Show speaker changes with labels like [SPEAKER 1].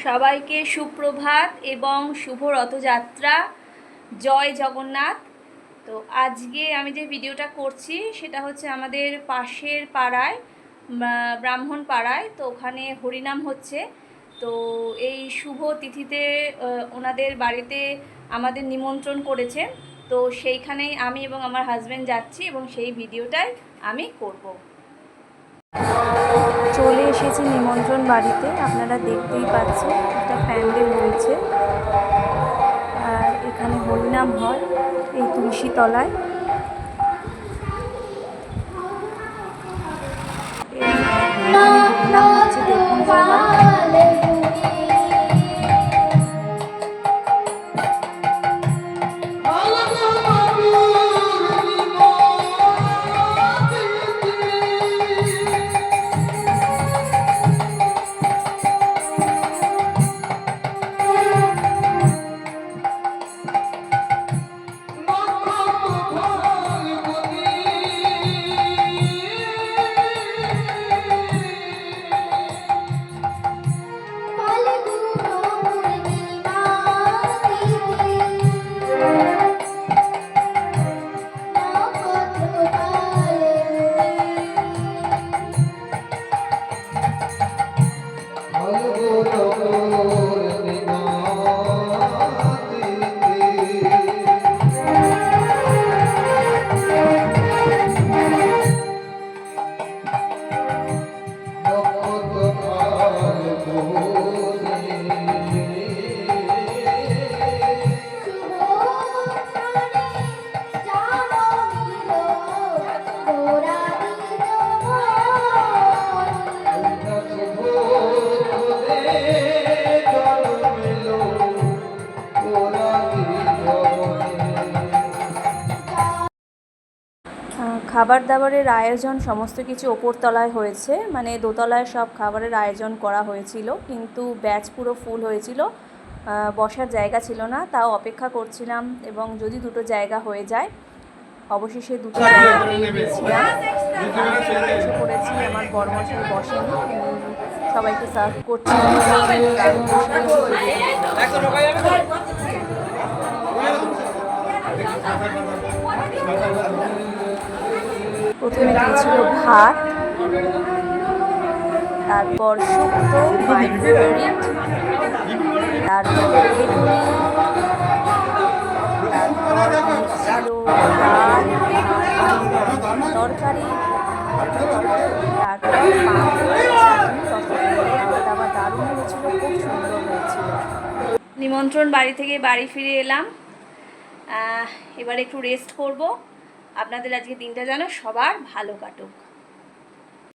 [SPEAKER 1] সবাইকে সুপ্রভাত এবং শুভ রথযাত্রা। জয় জগন্নাথ। তো আজকে আমি যে ভিডিওটা করছি সেটা হচ্ছে আমাদের পাশের পাড়ায়, ব্রাহ্মণ পাড়ায়। তো ওখানে হরিনাম হচ্ছে। তো এই শুভ তিথিতে ওনাদের বাড়িতে আমাদের নিমন্ত্রণ করেছে। তো সেইখানেই আমি এবং আমার হাজব্যান্ড যাচ্ছি এবং সেই ভিডিওটাই আমি করব। চলে এসেছি নিমন্ত্রণ বাড়িতে, আপনারা দেখতেই পাচ্ছেন একটা প্যান্ডেল হয়েছে আর এখানে হরিনাম হয় এই তুলসী তলায়। হরিনাম হচ্ছে, দেখুন সবাই। খাবার দাবারের আয়োজন সমস্ত কিছু ওপরতলায় হয়েছে, মানে দোতলায় সব খাবারের আয়োজন করা হয়েছিল, কিন্তু ব্যাচ পুরো ফুল হয়েছিল, বসার জায়গা ছিল না। তাও অপেক্ষা করছিলাম এবং যদি দুটো জায়গা হয়ে যায়। অবশেষে দুটো জায়গা পেয়ে গিয়েছিলাম। বসে পড়েছি, আমার বড়মশাই বসেনি, সবাইকে সার্ভ করছি। প্রথমে দিয়েছিল ভাত, তারপর শুক্তো, মাই ফেভারিট, তারপর বেগুনি, তারপর ছিল ডাল, তরকারি, তারপর খাওয়া দাওয়া দারুণ হয়েছিল, খুব সুন্দর হয়েছিল। নিমন্ত্রণ বাড়ি থেকে বাড়ি ফিরে এলাম, এবার একটু রেস্ট করব। আপনাদের আজকে দিনটা যেন সবার ভালো কাটুক।